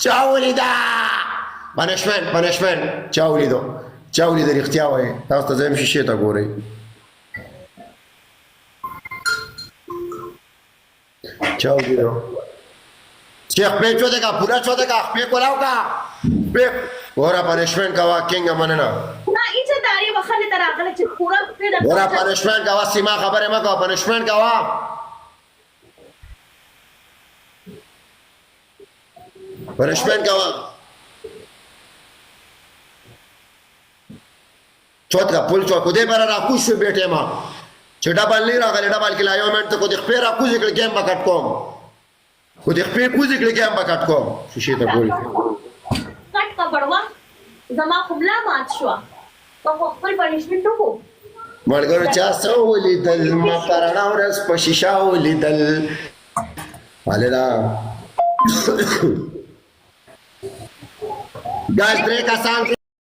چا ولیدا پنشمنت چا ولیدو رښتیا وایي تاسو ته زه هم شیشې ته ګورئ چا ولیدو چې خپې چو دیکھا پورا چو دیکھا خپې کولاو کا خپې ګوره پنشمنت کوا کینګه مننه ګوره پنشمنت کوا سیما خبرې مه کوه پنشمنت کوا پنشمنت کوا چوت کا پل چوت کو دې پر را کوش بیٹه ما چې ډبل نه راغلی ډبل کې لایو منټ کو دې خپې را کوز کړ ګیم بکټ کوم خو دې خپې کوز کړ ګیم بکټ کوم شیشه ته ګوري کټ کا بڑوا زما خپل مات شو په خپل پنیشمنت وکړو مړګر چا سو ولیدل ما پرانا ورس په شیشه ولیدل والدا ګاز درې کسان